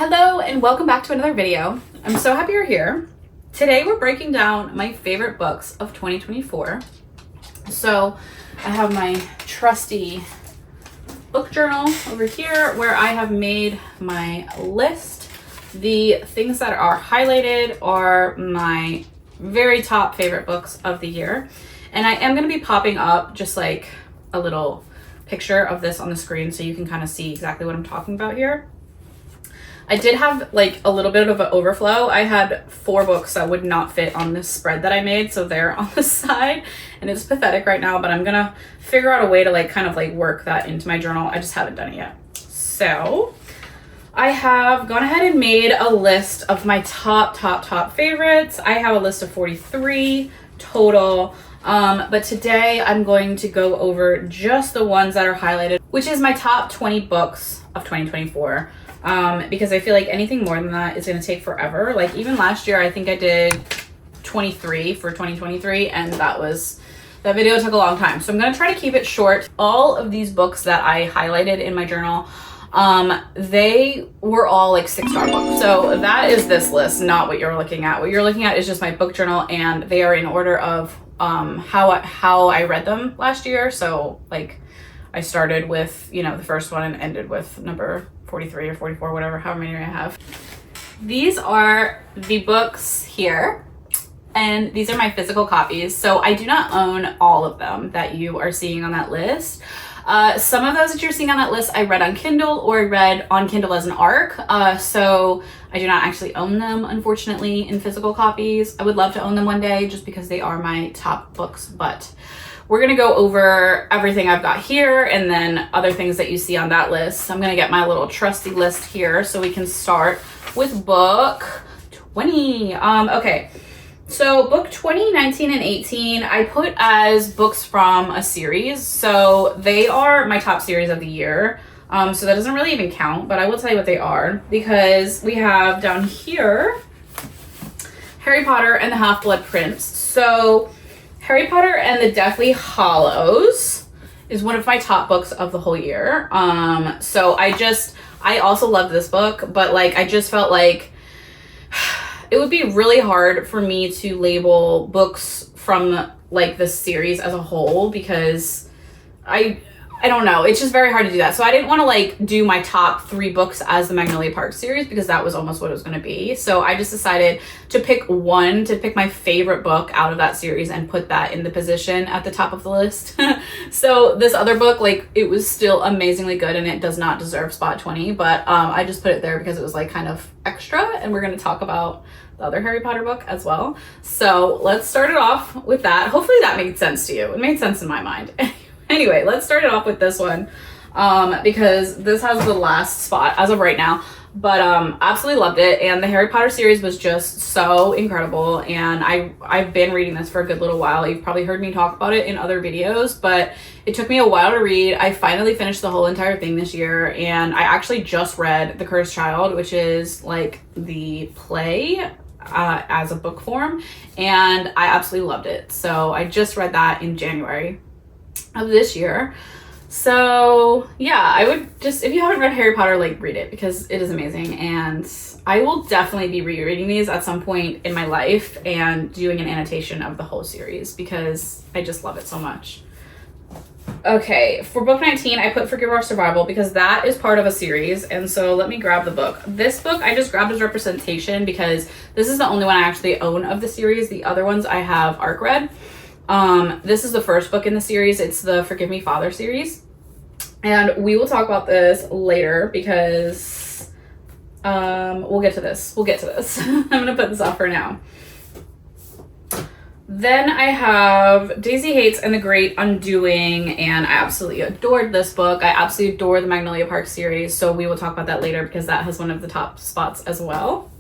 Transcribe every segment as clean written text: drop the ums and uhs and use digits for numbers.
Hello and welcome back to another video. I'm so happy you're here. Today we're breaking down my favorite books of 2024. So I have my trusty book journal over here where I have made my list. The things that are highlighted are my very top favorite books of the year. And I am going to be popping up just like a little picture of this on the screen so you can kind of see exactly what I'm talking about here. I did have like a little bit of an overflow. I had 4 books that would not fit on this spread that I made, so they're on the side and it's pathetic right now, but I'm gonna figure out a way to like kind of like work that into my journal. I just haven't done it yet. So I have gone ahead and made a list of my top favorites. I have a list of 43 total. But today I'm going to go over just the ones that are highlighted, which is my top 20 books of 2024. Because I feel like anything more than that is going to take forever. Like even last year, I think I did 23 for 2023 and that video took a long time. So I'm going to try to keep it short. All of these books that I highlighted in my journal, they were all like 6-star books. So that is this list, not what you're looking at. What you're looking at is just my book journal and they are in order of, how I read them last year. So like I started with, the first one and ended with number 43 or 44, whatever, how many I have. These are the books here, and these are my physical copies. So I do not own all of them that you are seeing on that list. Some of those that you're seeing on that list I read on Kindle or I read on Kindle as an ARC. So I do not actually own them, unfortunately, in physical copies. I would love to own them one day just because they are my top books, but we're gonna go over everything I've got here and then other things that you see on that list. I'm gonna get my little trusty list here so we can start with book 20. Okay, so book 20, 19, and 18, I put as books from a series. So they are my top series of the year. So that doesn't really even count, but I will tell you what they are because we have down here, Harry Potter and the Half-Blood Prince. So Harry Potter and the Deathly Hallows is one of my top books of the whole year. So I also love this book, but like, I just felt like it would be really hard for me to label books from like this series as a whole because I don't know. It's just very hard to do that. So I didn't want to like do my top 3 books as the Magnolia Park series because that was almost what it was going to be. So I just decided to pick my favorite book out of that series and put that in the position at the top of the list. So this other book, like it was still amazingly good and it does not deserve spot 20, but I just put it there because it was like kind of extra and we're going to talk about the other Harry Potter book as well. So let's start it off with that. Hopefully that made sense to you. It made sense in my mind. Anyway, let's start it off with this one because this has the last spot as of right now, but absolutely loved it. And the Harry Potter series was just so incredible. And I've been reading this for a good little while. You've probably heard me talk about it in other videos, but it took me a while to read. I finally finished the whole entire thing this year. And I actually just read The Cursed Child, which is like the play as a book form. And I absolutely loved it. So I just read that in January of this year. So yeah, I would just, if you haven't read Harry Potter, like read it because it is amazing. And I will definitely be rereading these at some point in my life and doing an annotation of the whole series because I just love it so much. Okay, for book 19, I put Forgive Our Survival because that is part of a series. And so let me grab the book. This book I just grabbed as representation because this is the only one I actually own of the series. The other ones I have ARC read. This is the first book in the series. It's the Forgive Me Father series. And we will talk about this later because we'll get to this. I'm going to put this off for now. Then I have Daisy Hates and the Great Undoing, and I absolutely adored this book. I absolutely adore the Magnolia Park series, so we will talk about that later because that has one of the top spots as well.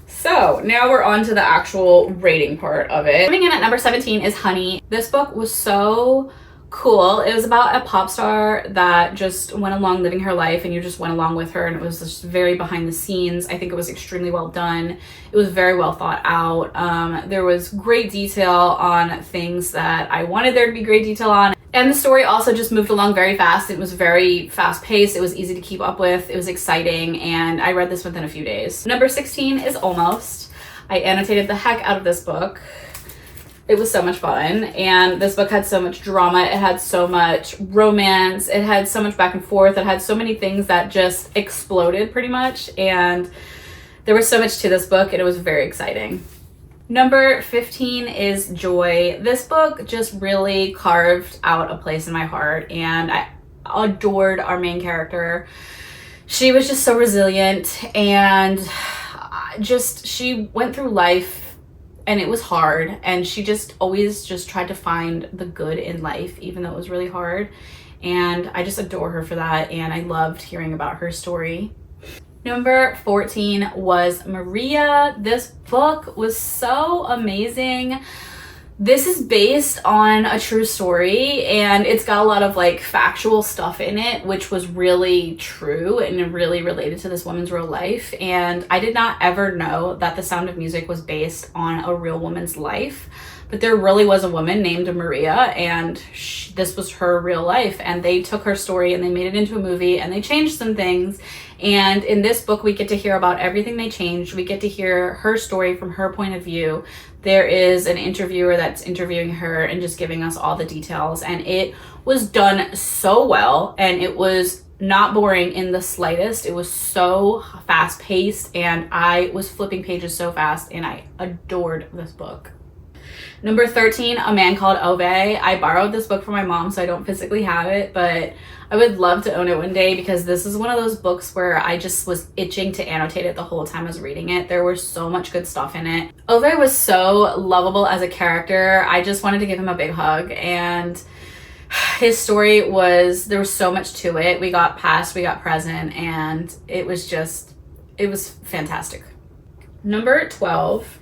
So now we're on to the actual rating part of it. Coming in at number 17 is Honey. This book was so cool. It was about a pop star that just went along living her life and you just went along with her, and it was just very behind the scenes. I think it was extremely well done. It was very well thought out. There was great detail on things that I wanted there to be great detail on. And the story also just moved along very fast. It was very fast paced. It was easy to keep up with. It was exciting. And I read this within a few days. Number 16 is Almost. I annotated the heck out of this book. It was so much fun. And this book had so much drama. It had so much romance. It had so much back and forth. It had so many things that just exploded pretty much. And there was so much to this book, and it was very exciting. Number 15 is Joy. This book just really carved out a place in my heart, and I adored our main character. She was just so resilient, and she went through life, and it was hard, and she just always just tried to find the good in life, even though it was really hard. And I just adore her for that, and I loved hearing about her story. Number 14 was Maria. This book was so amazing. This is based on a true story, and it's got a lot of like factual stuff in it, which was really true and really related to this woman's real life. And I did not ever know that The Sound of Music was based on a real woman's life. But there really was a woman named Maria, and this was her real life. And they took her story and they made it into a movie, and they changed some things. And in this book, we get to hear about everything they changed. We get to hear her story from her point of view. There is an interviewer that's interviewing her and just giving us all the details. And it was done so well, and it was not boring in the slightest. It was so fast paced, and I was flipping pages so fast, and I adored this book. Number 13, A Man Called Ove. I borrowed this book from my mom, so I don't physically have it, but I would love to own it one day, because this is one of those books where I just was itching to annotate it the whole time I was reading it. There was so much good stuff in it. Ove was so lovable as a character. I just wanted to give him a big hug, and his story there was so much to it. We got past, we got present, and it was fantastic. Number 12,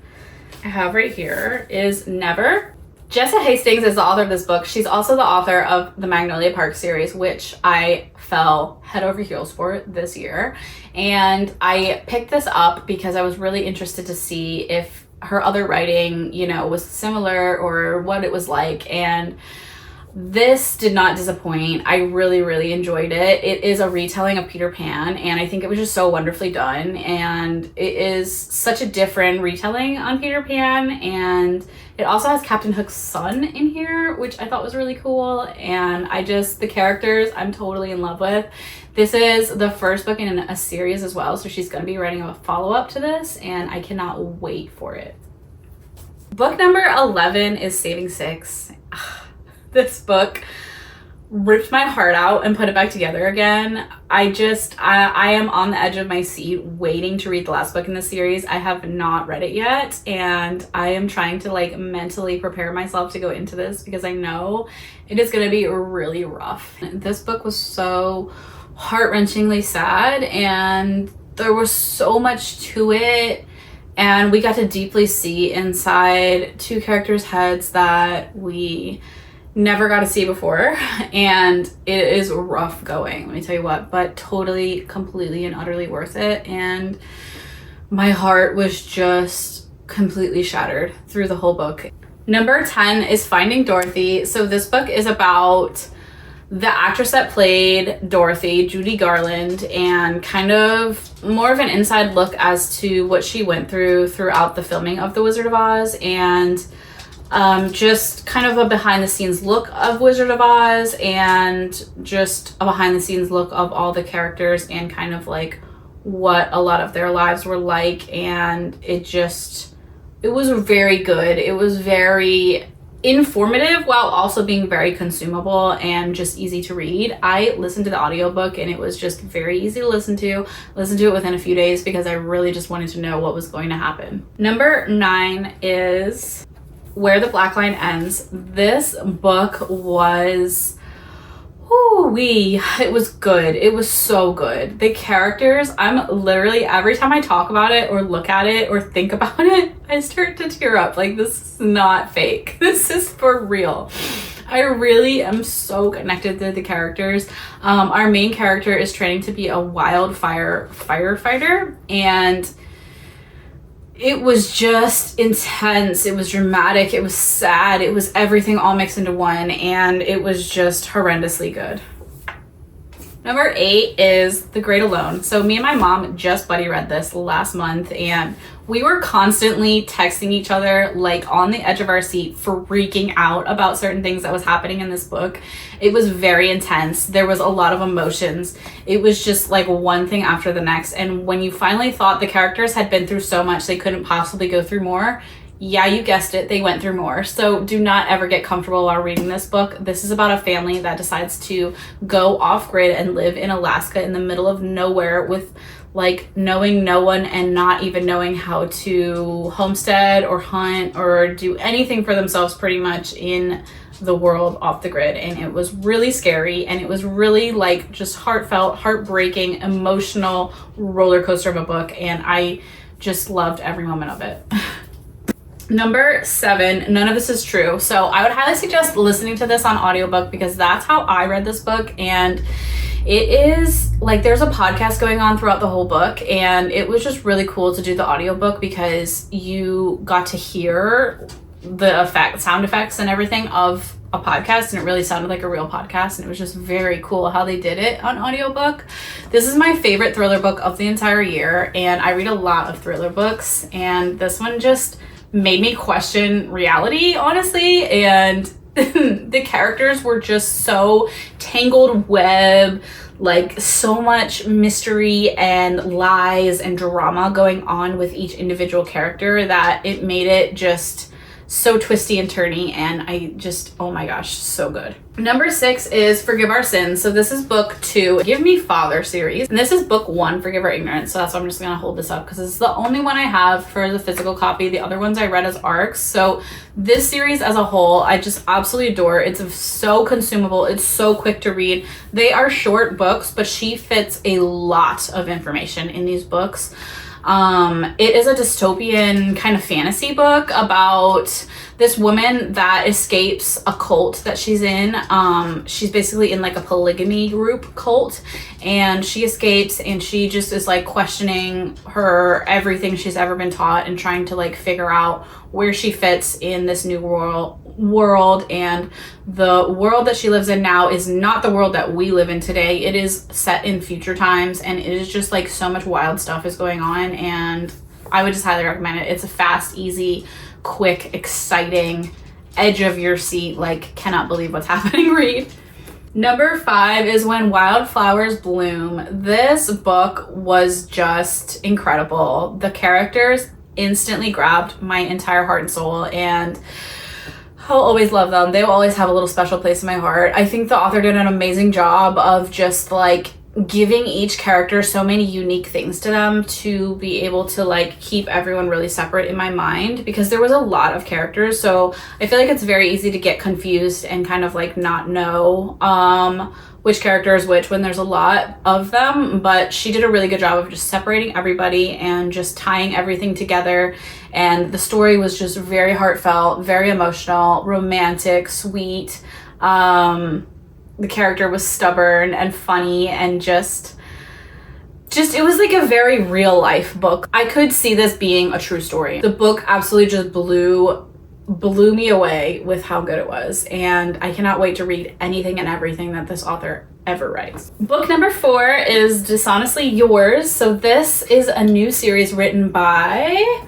I have right here, is Never. Jessa Hastings is the author of this book. She's also the author of the Magnolia Park series, which I fell head over heels for this year. And I picked this up because I was really interested to see if her other writing, was similar or what it was like. And this did not disappoint. I really, really enjoyed it. It is a retelling of Peter Pan, and I think it was just so wonderfully done. And it is such a different retelling on Peter Pan, and it also has Captain Hook's son in here, which I thought was really cool. And the characters I'm totally in love with. This is the first book in a series as well, so she's going to be writing a follow-up to this, and I cannot wait for it. Book number 11 is Saving Six. This book ripped my heart out and put it back together again. I am on the edge of my seat waiting to read the last book in the series. I have not read it yet, and I am trying to mentally prepare myself to go into this, because I know it is going to be really rough. This book was so heart-wrenchingly sad, and there was so much to it. And we got to deeply see inside two characters' heads that we never got to see before, and it is rough going, let me tell you what, but totally, completely, and utterly worth it. And my heart was just completely shattered through the whole book. Number 10 is Finding Dorothy. So this book is about the actress that played Dorothy, Judy Garland, and kind of more of an inside look as to what she went through throughout the filming of The Wizard of Oz, and just kind of a behind the scenes look of Wizard of Oz, and just a behind the scenes look of all the characters and kind of what a lot of their lives were like. And it was very good. It was very informative while also being very consumable and just easy to read. I listened to the audiobook, and it was just very easy to listen to. Listen to it within a few days, because I really just wanted to know what was going to happen. Number 9 is Where the Black Line Ends. This book was, it was good. It was so good. The characters, I'm literally, every time I talk about it or look at it or think about it, I start to tear up. This is not fake. This is for real. I really am so connected to the characters. Our main character is training to be a wildfire firefighter, and it was just intense. It was dramatic. It was sad. It was everything all mixed into one, and it was just horrendously good. Number 8 is The Great Alone. So me and my mom just buddy read this last month, and we were constantly texting each other, like on the edge of our seat, freaking out about certain things that was happening in this book. It was very intense. There was a lot of emotions. It was just like one thing after the next. And when you finally thought the characters had been through so much they couldn't possibly go through more, yeah, you guessed it, they went through more. So do not ever get comfortable while reading this book. This is about a family that decides to go off grid and live in Alaska in the middle of nowhere with like knowing no one and not even knowing how to homestead or hunt or do anything for themselves pretty much in the world off the grid. And it was really scary, and it was really like just heartfelt, heartbreaking, emotional roller coaster of a book, and I just loved every moment of it. Number 7, none of this is true. So I would highly suggest listening to this on audiobook because that's how I read this book. And it is like there's a podcast going on throughout the whole book, and it was just really cool to do the audiobook because you got to hear the sound effects and everything of a podcast, and it really sounded like a real podcast, and it was just very cool how they did it on audiobook. This is my favorite thriller book of the entire year, and I read a lot of thriller books, and this one just made me question reality, honestly, and the characters were just so tangled web, like so much mystery and lies and drama going on with each individual character that it made it just so twisty and turny, and I just, oh my gosh, so good. Number 6 is Forgive Our Sins. So this is book 2, Give Me Father series. And this is book 1, Forgive Our Ignorance. So that's why I'm just gonna hold this up because this is the only one I have for the physical copy. The other ones I read as ARCs. So this series as a whole, I just absolutely adore. It's so consumable. It's so quick to read. They are short books, but she fits a lot of information in these books. It is a dystopian kind of fantasy book about this woman that escapes a cult that she's in. She's basically in like a polygamy group cult, and she escapes, and she just is like questioning everything she's ever been taught and trying to like figure out where she fits in this new world. And the world that she lives in now is not the world that we live in today. It is set in future times, and it is just like so much wild stuff is going on, and I would just highly recommend it. It's a fast, easy, quick, exciting, edge of your seat, like cannot believe what's happening read. Number 5 is When Wildflowers Bloom. This book was just incredible. The characters instantly grabbed my entire heart and soul, and I'll always love them. They will always have a little special place in my heart. I think the author did an amazing job of just like giving each character so many unique things to them to be able to like keep everyone really separate in my mind, because there was a lot of characters, so I feel like it's very easy to get confused and kind of like not know which character is which when there's a lot of them. But she did a really good job of just separating everybody and just tying everything together, and the story was just very heartfelt, very emotional, romantic, sweet. The character was stubborn and funny, and just it was like a very real life book. I could see this being a true story. The book absolutely just blew me away with how good it was, and I cannot wait to read anything and everything that this author ever writes. Book number 4 is Dishonestly Yours. So this is a new series written by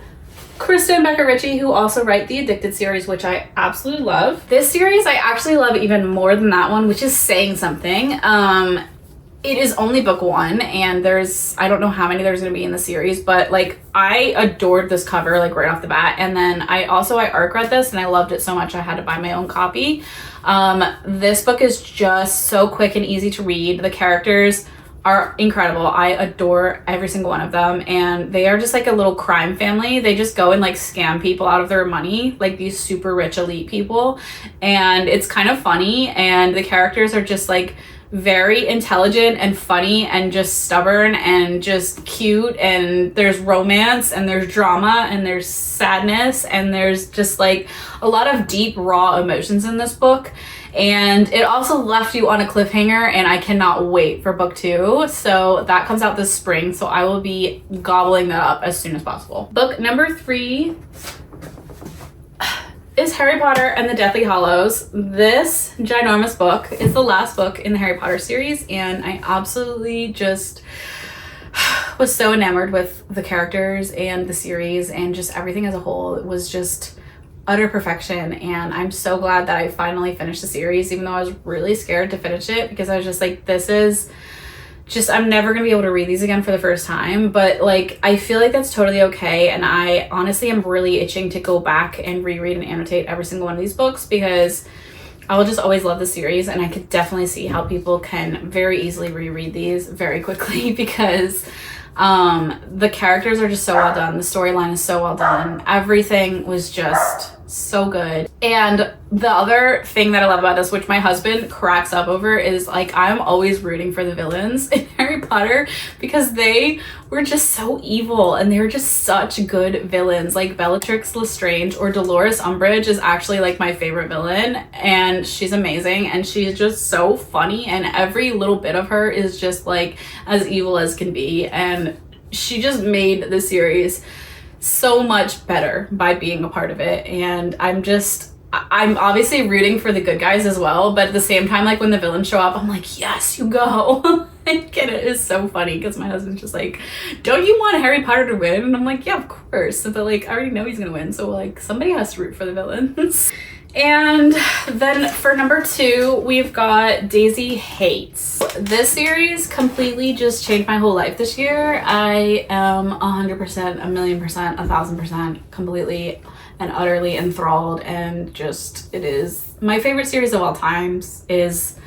Krista and Becca Ritchie, who also write the Addicted series, which I absolutely love. This series I actually love even more than that one, which is saying something. It is only book 1, and I don't know how many there's going to be in the series, but like I adored this cover like right off the bat. And then I ARC read this and I loved it so much I had to buy my own copy. This book is just so quick and easy to read. The characters are incredible. I adore every single one of them, and they are just like a little crime family. They just go and like scam people out of their money, like these super rich elite people, and it's kind of funny, and the characters are just like very intelligent and funny and just stubborn and just cute, and there's romance and there's drama and there's sadness and there's just like a lot of deep raw emotions in this book. And it also left you on a cliffhanger, and I cannot wait for book 2. So that comes out this spring, so I will be gobbling that up as soon as possible. Book number 3 is Harry Potter and the Deathly Hallows. This ginormous book is the last book in the Harry Potter series, and I absolutely just was so enamored with the characters and the series and just everything as a whole. It was just utter perfection, and I'm so glad that I finally finished the series, even though I was really scared to finish it because I was just like, this is just, I'm never gonna be able to read these again for the first time. But like, I feel like that's totally okay, and I honestly am really itching to go back and reread and annotate every single one of these books because I will just always love the series, and I could definitely see how people can very easily reread these very quickly because the characters are just so well done, the storyline is so well done, everything was just so good. And the other thing that I love about this, which my husband cracks up over, is like, I'm always rooting for the villains in Harry Potter because they were just so evil and they were just such good villains. Like Bellatrix Lestrange or Dolores Umbridge is actually like my favorite villain, and she's amazing and she's just so funny, and every little bit of her is just like as evil as can be, and she just made the series so much better by being a part of it. And I'm obviously rooting for the good guys as well, but at the same time, like when the villains show up, I'm like, yes, you go. And it is so funny because my husband's just like, don't you want Harry Potter to win? And I'm like, yeah, of course, but like I already know he's gonna win, so like somebody has to root for the villains. And then for number 2, we've got Daisy Hates. This series completely just changed my whole life this year. I am 100%, 1,000,000%, 1,000% completely and utterly enthralled, and just, it is my favorite series of all times is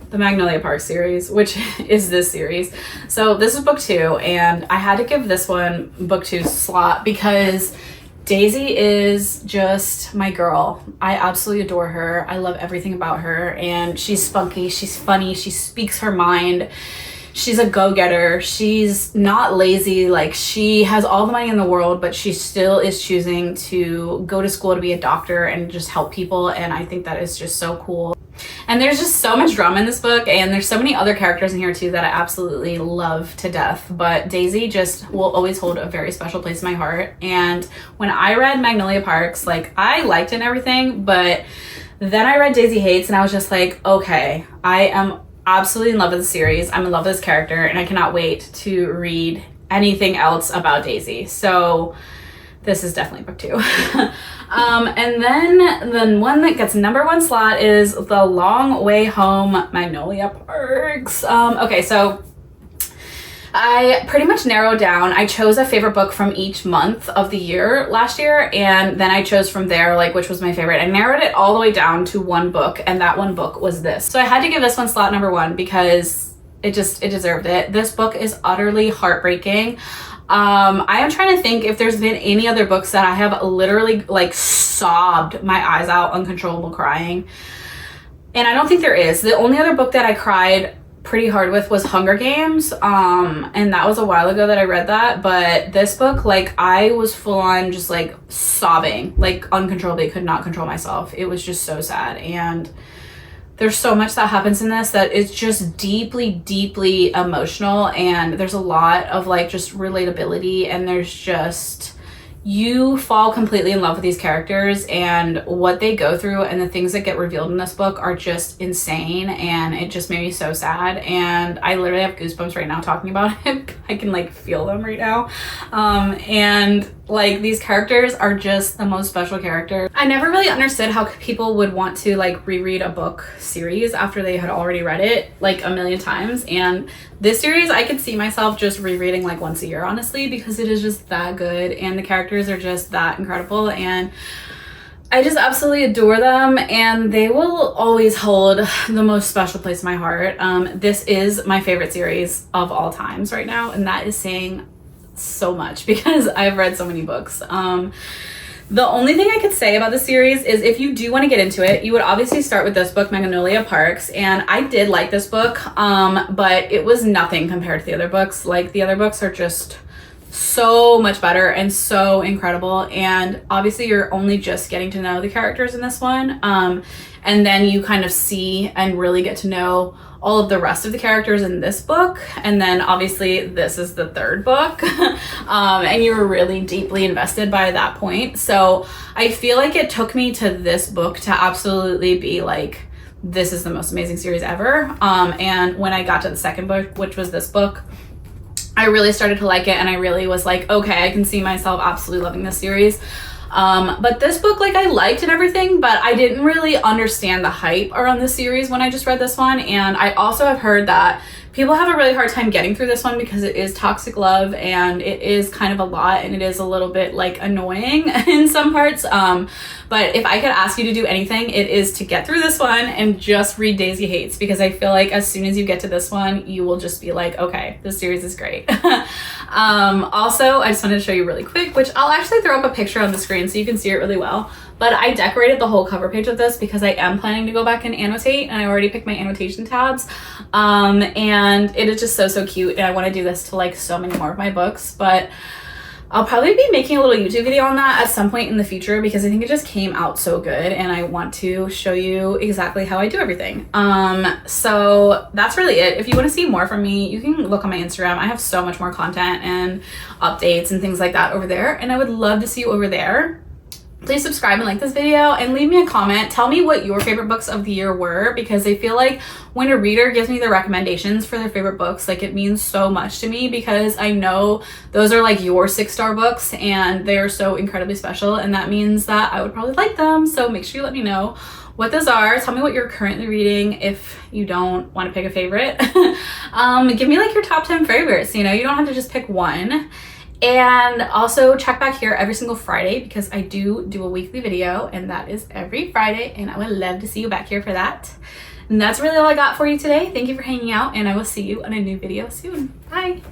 the Magnolia Park series, which is this series. So this is book 2, and I had to give this one book 2 slot because Daisy is just my girl. I absolutely adore her. I love everything about her, and she's spunky, she's funny, she speaks her mind. She's a go-getter. She's not lazy. Like, she has all the money in the world, but she still is choosing to go to school to be a doctor and just help people, and I think that is just so cool. And there's just so much drama in this book, and there's so many other characters in here too that I absolutely love to death. But Daisy just will always hold a very special place in my heart. And when I read Magnolia Parks, like, I liked it and everything, but then I read Daisy Hates, and I was just like, okay, I am absolutely in love with the series. I'm in love with this character, and I cannot wait to read anything else about Daisy. So this is definitely book 2. And then the one that gets number 1 slot is The Long Way Home, Magnolia Parks. Okay, so I pretty much narrowed down. I chose a favorite book from each month of the year last year, and then I chose from there, like, which was my favorite. I narrowed it all the way down to one book, and that one book was this. So I had to give this one slot number 1 because it deserved it. This book is utterly heartbreaking. I am trying to think if there's been any other books that I have literally like sobbed my eyes out, uncontrollable crying. And I don't think there is. The only other book that I cried pretty hard with was Hunger Games. And that was a while ago that I read that. But this book, like, I was full on just like sobbing, like uncontrollably, could not control myself. It was just so sad. And there's so much that happens in this that it's just deeply, deeply emotional, and there's a lot of like just relatability, and there's just, you fall completely in love with these characters, and what they go through and the things that get revealed in this book are just insane, and it just made me so sad, and I literally have goosebumps right now talking about it. I can like feel them right now. And like, these characters are just the most special characters. I never really understood how people would want to like reread a book series after they had already read it like a million times, and this series I could see myself just rereading like once a year, honestly, because it is just that good, and the characters are just that incredible, and I just absolutely adore them, and they will always hold the most special place in my heart. This is my favorite series of all times right now, and that is saying so much because I've read so many books. The only thing I could say about the series is if you do want to get into it, you would obviously start with this book, Magnolia Parks, and I did like this book, but it was nothing compared to the other books. Like, the other books are just so much better and so incredible, and obviously you're only just getting to know the characters in this one, and then you kind of see and really get to know all of the rest of the characters in this book, and then obviously this is the third book, and you're really deeply invested by that point. So I feel like it took me to this book to absolutely be like, this is the most amazing series ever, and when I got to the second book, which was this book, I really started to like it, and I really was like, okay, I can see myself absolutely loving this series. But this book, like, I liked and everything, but I didn't really understand the hype around this series when I just read this one. And I also have heard that people have a really hard time getting through this one because it is toxic love, and it is kind of a lot, and it is a little bit like annoying in some parts. But if I could ask you to do anything, it is to get through this one and just read Daisy Hates, because I feel like as soon as you get to this one, you will just be like, okay, this series is great. Also, I just wanted to show you really quick, which I'll actually throw up a picture on the screen so you can see it really well. But I decorated the whole cover page of this because I am planning to go back and annotate, and I already picked my annotation tabs. And it is just so cute, and I want to do this to like so many more of my books, but I'll probably be making a little YouTube video on that at some point in the future because I think it just came out so good, and I want to show you exactly how I do everything. So that's really it. If you want to see more from me, you can look on my Instagram. I have so much more content and updates and things like that over there, and I would love to see you over there. Please subscribe and like this video, and leave me a comment. Tell me what your favorite books of the year were, because I feel like when a reader gives me the recommendations for their favorite books, like, it means so much to me, because I know those are like your 6-star books and they're so incredibly special, and that means that I would probably like them. So make sure you let me know what those are. Tell me what you're currently reading if you don't want to pick a favorite. Give me like your top 10 favorites, you know, you don't have to just pick one. And also check back here every single Friday, because I do a weekly video, and that is every Friday, and I would love to see you back here for that. And that's really all I got for you today. Thank you for hanging out, and I will see you on a new video soon. Bye.